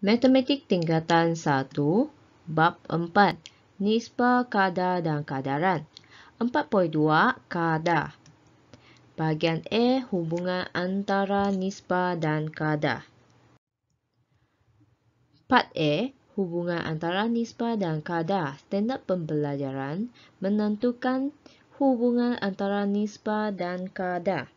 Matematik tingkatan 1, bab 4, nisbah kadar dan kadaran. 4.2 kadar. Bahagian A, hubungan antara nisbah dan kadar. Part A, hubungan antara nisbah dan kadar. Standard pembelajaran menentukan hubungan antara nisbah dan kadar.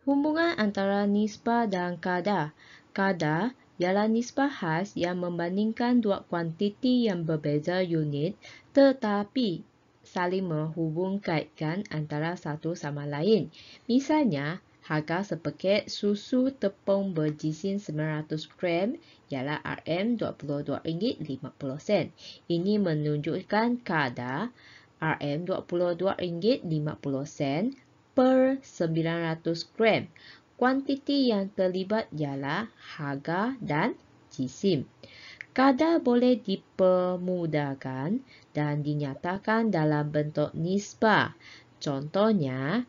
Hubungan antara nisbah dan kadar. Kadar ialah nisbah khas yang membandingkan dua kuantiti yang berbeza unit tetapi saling menghubungkaitkan antara satu sama lain. Misalnya, harga sepaket susu tepung berjisim 900 gram ialah RM22.50. Ini menunjukkan kadar RM22.50 per 900 gram. Kuantiti yang terlibat ialah harga dan jisim. Kadar boleh dipermudahkan dan dinyatakan dalam bentuk nisbah. Contohnya,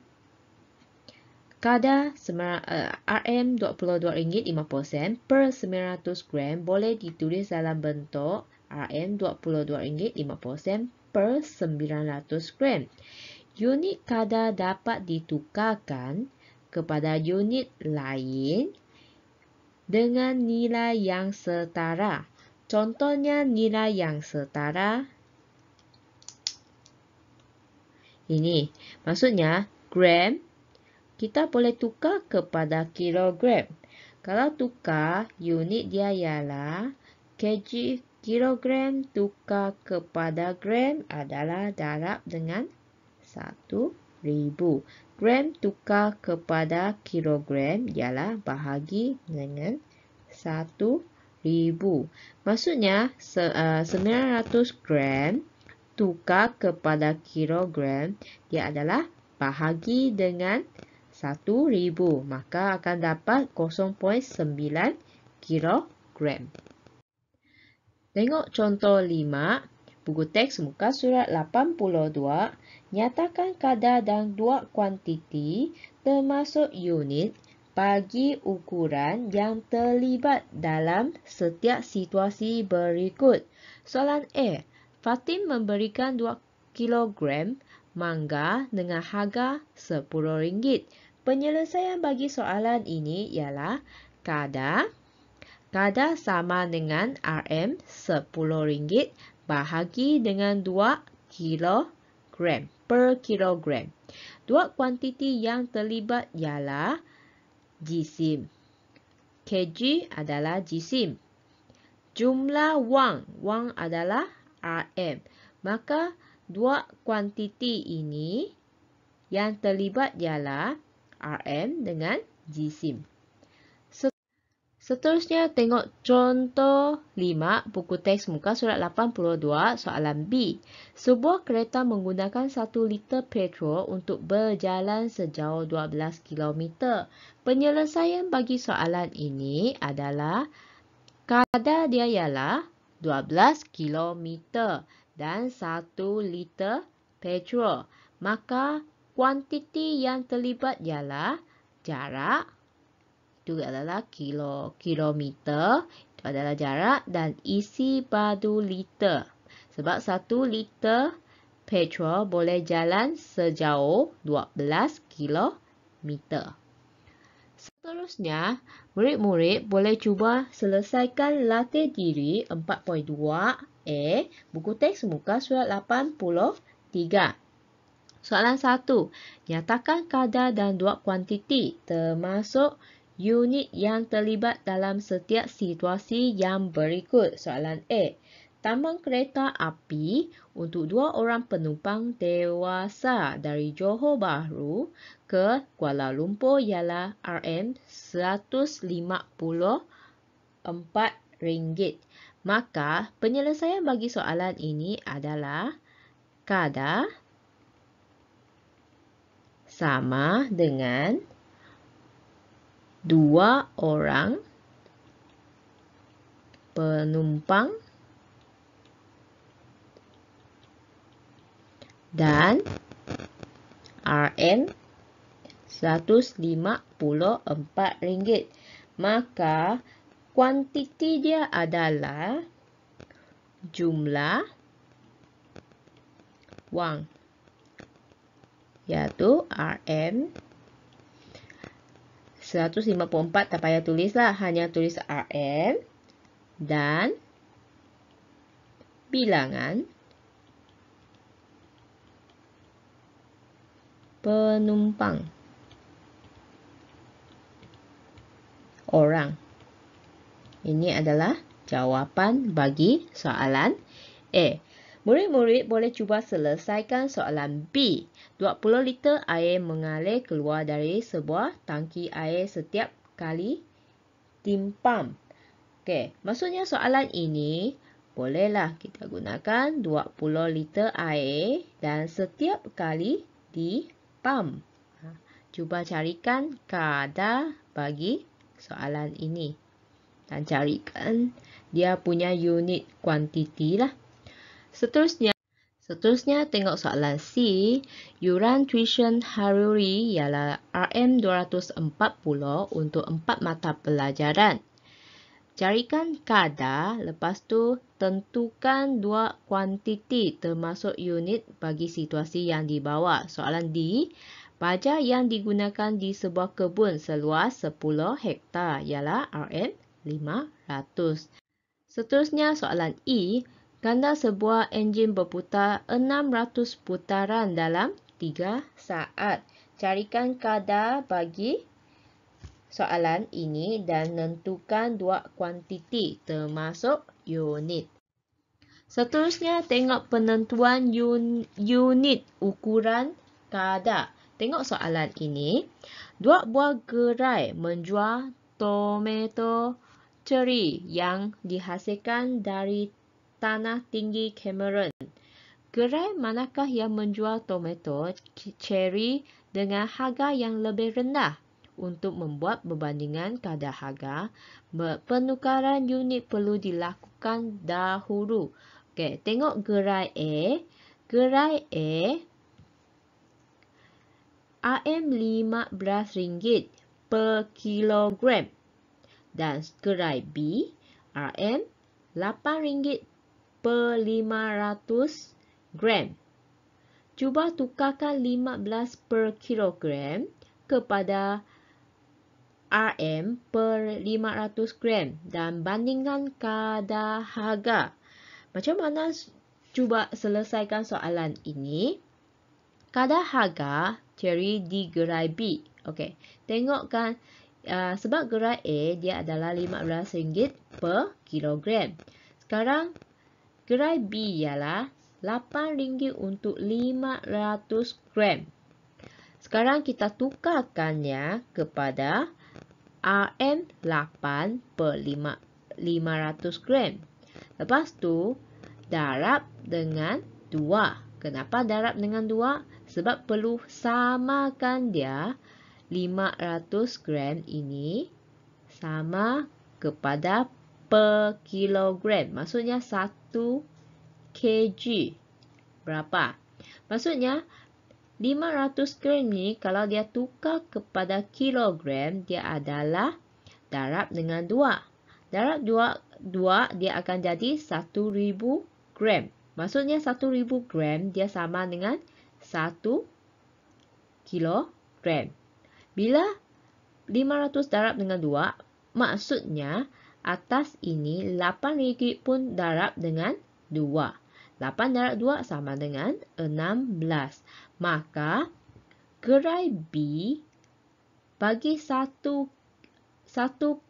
kadar RM22.50 per 900 gram boleh ditulis dalam bentuk RM22.50 per 900 gram. Unit kadar dapat ditukarkan kepada unit lain dengan nilai yang setara. Contohnya nilai yang setara ini. Maksudnya gram kita boleh tukar kepada kilogram. Kalau tukar, unit dia ialah kg. Kilogram tukar kepada gram adalah darab dengan 1000. Gram tukar kepada kilogram ialah bahagi dengan 1000. Maksudnya 900 gram tukar kepada kilogram dia adalah bahagi dengan 1000. Maka akan dapat 0.9 kilogram. Tengok contoh 5. Buku teks muka surat 82. Nyatakan kadar dan dua kuantiti termasuk unit bagi ukuran yang terlibat dalam setiap situasi berikut. Soalan A. Fatin memberikan 2 kilogram mangga dengan harga RM10. Penyelesaian bagi soalan ini ialah kadar sama dengan RM10 bahagi dengan 2 kilogram per kilogram. Dua kuantiti yang terlibat ialah jisim. Kg adalah jisim. Jumlah wang adalah RM. Maka dua kuantiti ini yang terlibat ialah RM dengan jisim. Seterusnya, tengok contoh 5, buku teks muka surat 82, soalan B. Sebuah kereta menggunakan 1 liter petrol untuk berjalan sejauh 12 km. Penyelesaian bagi soalan ini adalah kadar dia ialah 12 km dan 1 liter petrol. Maka kuantiti yang terlibat ialah jarak, itu adalah kilometer, itu adalah jarak, dan isi padu liter. Sebab 1 liter petrol boleh jalan sejauh 12 kilometer. Seterusnya, murid-murid boleh cuba selesaikan latih diri 4.2A, buku teks muka surat 83. Soalan 1. Nyatakan kadar dan dua kuantiti termasuk unit yang terlibat dalam setiap situasi yang berikut. Soalan A. Tambang kereta api untuk 2 orang penumpang dewasa dari Johor Bahru ke Kuala Lumpur ialah RM154. Maka penyelesaian bagi soalan ini adalah kadar sama dengan 2 orang penumpang dan RM154. Maka kuantiti dia adalah jumlah wang, iaitu RM 154, tak payah tulislah, hanya tulis RM dan bilangan penumpang orang. Ini adalah jawapan bagi soalan A. Murid-murid boleh cuba selesaikan soalan B. 20 liter air mengalir keluar dari sebuah tangki air setiap kali timpam. Okey, maksudnya soalan ini bolehlah kita gunakan 20 liter air dan setiap kali dipam. Cuba carikan kadar bagi soalan ini dan carikan dia punya unit kuantiti lah. Seterusnya tengok soalan C. Yuran tuition haruri ialah RM240 untuk 4 mata pelajaran. Carikan kadar, lepas tu tentukan dua kuantiti termasuk unit bagi situasi yang dibawa. Soalan D. Baja yang digunakan di sebuah kebun seluas 10 hektar ialah RM500. Seterusnya soalan E. Ganda sebuah enjin berputar 600 putaran dalam 3 saat. Carikan kadar bagi soalan ini dan tentukan dua kuantiti termasuk unit. Seterusnya tengok penentuan unit ukuran kadar. Tengok soalan ini. 2 buah gerai menjual tomato cherry yang dihasilkan dari tanah tinggi Cameron. Gerai manakah yang menjual tomato cherry dengan harga yang lebih rendah? Untuk membuat perbandingan kadar harga, penukaran unit perlu dilakukan dahulu. Okey, tengok gerai A. Gerai A RM15 per kilogram dan gerai B RM8 per 500 gram. Cuba tukarkan 15 per kilogram kepada RM per 500 gram dan bandingkan kadar harga. Macam mana cuba selesaikan soalan ini? Kadar harga cherry di gerai B. Okey, tengokkan sebab gerai A dia adalah RM15 per kilogram. Sekarang gerai B ialah RM8 untuk 500 gram. Sekarang kita tukarkannya kepada RM8 per 500 gram. Lepas tu, darab dengan 2. Kenapa darab dengan 2? Sebab perlu samakan dia 500 gram ini sama kepada per kilogram. Maksudnya 1 kg. Berapa? Maksudnya 500 gram ni kalau dia tukar kepada kilogram, dia adalah darab dengan 2. Darab 2 dia akan jadi 1000 gram. Maksudnya 1000 gram dia sama dengan 1 kilogram. Bila 500 darab dengan 2, maksudnya atas ini RM8 pun darab dengan 2. 8 darab 2 sama dengan 16. Maka gerai B bagi 1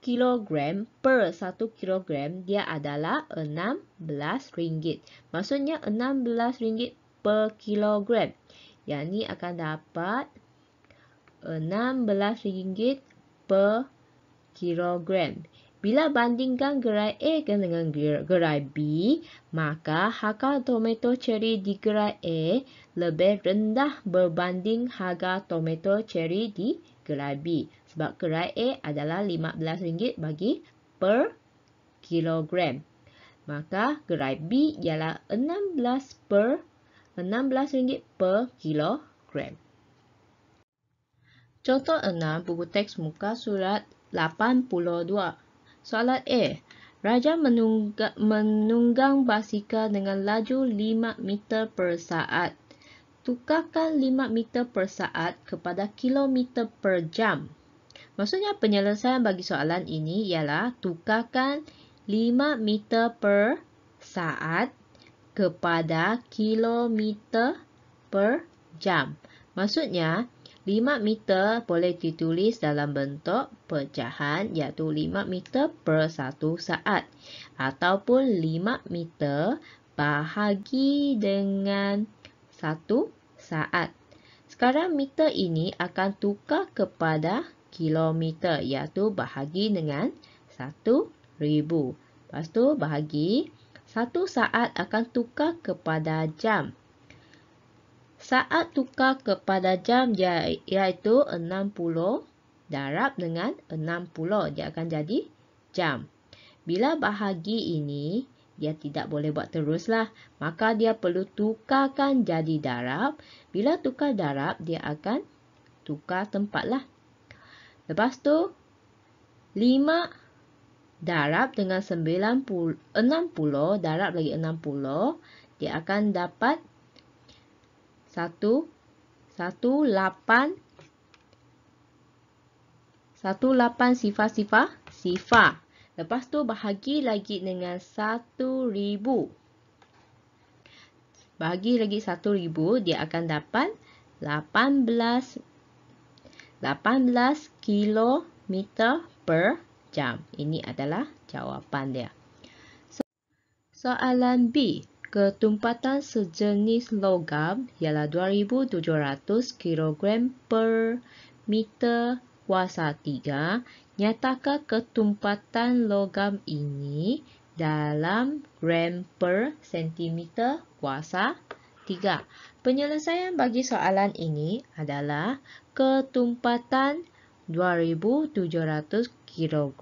kilogram per 1 kilogram dia adalah RM16. Maksudnya RM16 per kilogram. Yang ni akan dapat RM16 per kilogram. Bila bandingkan gerai A dengan gerai B, maka harga tomato cherry di gerai A lebih rendah berbanding harga tomato cherry di gerai B. Sebab gerai A adalah RM15 bagi per kilogram. Maka gerai B ialah RM16 per kilogram. Contoh 6, buku teks muka surat 82. Soalan A. Raja menunggang basikal dengan laju 5 meter per saat. Tukarkan 5 meter per saat kepada kilometer per jam. Maksudnya penyelesaian bagi soalan ini ialah tukarkan 5 meter per saat kepada kilometer per jam. Maksudnya 5 meter boleh ditulis dalam bentuk pecahan iaitu 5 meter per 1 saat ataupun 5 meter bahagi dengan 1 saat. Sekarang meter ini akan tukar kepada kilometer iaitu bahagi dengan 1000. Lepas tu bahagi 1 saat akan tukar kepada jam. Saat tukar kepada jam iaitu 60 darab dengan 60. Dia akan jadi jam. Bila bahagi ini, dia tidak boleh buat teruslah. Maka dia perlu tukarkan jadi darab. Bila tukar darab, dia akan tukar tempatlah. Lepas tu, 5 darab dengan 60 darab lagi 60. Dia akan dapat 18 sifar. Lepas tu bahagi lagi dengan 1000. Bahagi lagi 1000, dia akan dapat 18 kilometer per jam. Ini adalah jawapan dia. Soalan B. Ketumpatan sejenis logam ialah 2700 kg per meter kuasa 3. Nyatakan ketumpatan logam ini dalam gram per sentimeter kuasa 3. Penyelesaian bagi soalan ini adalah ketumpatan 2700 kg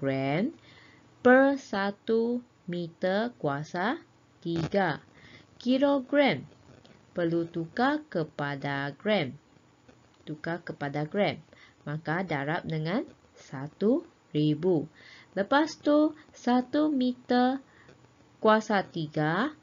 per 1 meter kuasa 3. Kilogram perlu tukar kepada gram. Maka darab dengan 1000. Lepas tu 1 meter kuasa 3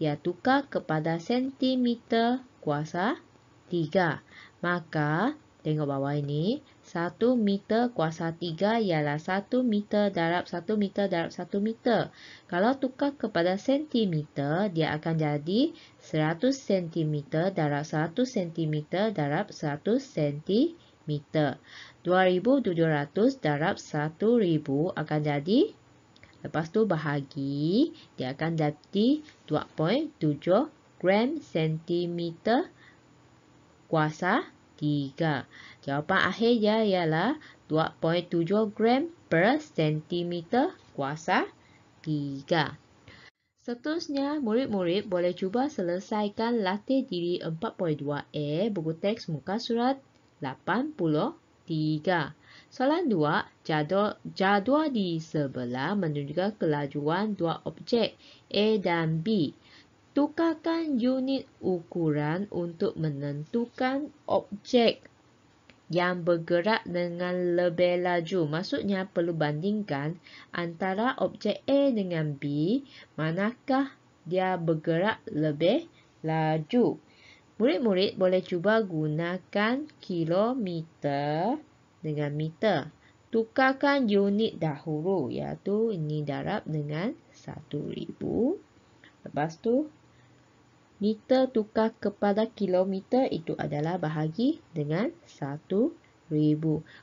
dia tukar kepada sentimeter kuasa 3. Maka tengok bawah ini, 1 meter kuasa 3 ialah 1 meter darab 1 meter darab 1 meter. Kalau tukar kepada sentimeter, dia akan jadi 100 cm darab 100 cm darab 100 cm. 2700 darab 1000 akan jadi, lepas tu bahagi, dia akan jadi 2.7 gram sentimeter kuasa 3. Jawapan akhir dia ialah 2.7 gram per sentimeter kuasa 3. Seterusnya, murid-murid boleh cuba selesaikan latih diri 4.2a buku teks muka surat 83. Soalan 2, jadual di sebelah menunjukkan kelajuan dua objek A dan B. Tukarkan unit ukuran untuk menentukan objek yang bergerak dengan lebih laju. Maksudnya perlu bandingkan antara objek A dengan B, manakah dia bergerak lebih laju. Murid-murid boleh cuba gunakan kilometer dengan meter. Tukarkan unit dahulu, iaitu ini darab dengan 1000. Lepas tu, meter tukar kepada kilometer, itu adalah bahagi dengan 1000.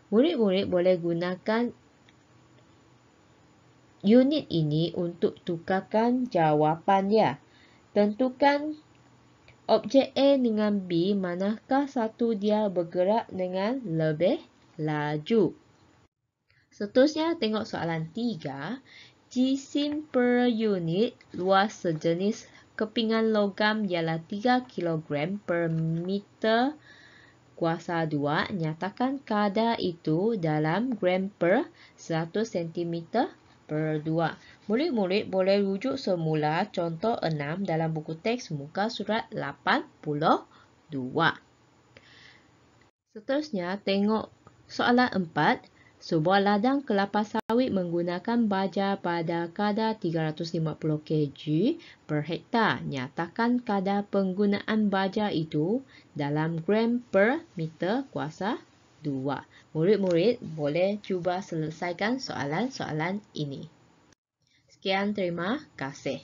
Murid-murid boleh gunakan unit ini untuk tukarkan jawapan dia. Tentukan objek A dengan B, manakah satu dia bergerak dengan lebih laju. Seterusnya, tengok soalan 3. Jisim per unit luas sejenis kepingan logam ialah 3 kg per meter kuasa 2. Nyatakan kadar itu dalam gram per 100 cm per 2. Murid-murid boleh rujuk semula contoh 6 dalam buku teks muka surat 82. Seterusnya, tengok soalan 4. Sebuah ladang kelapa sawit menggunakan baja pada kadar 350 kg per hektar. Nyatakan kadar penggunaan baja itu dalam gram per meter kuasa 2. Murid-murid boleh cuba selesaikan soalan-soalan ini. Sekian, terima kasih.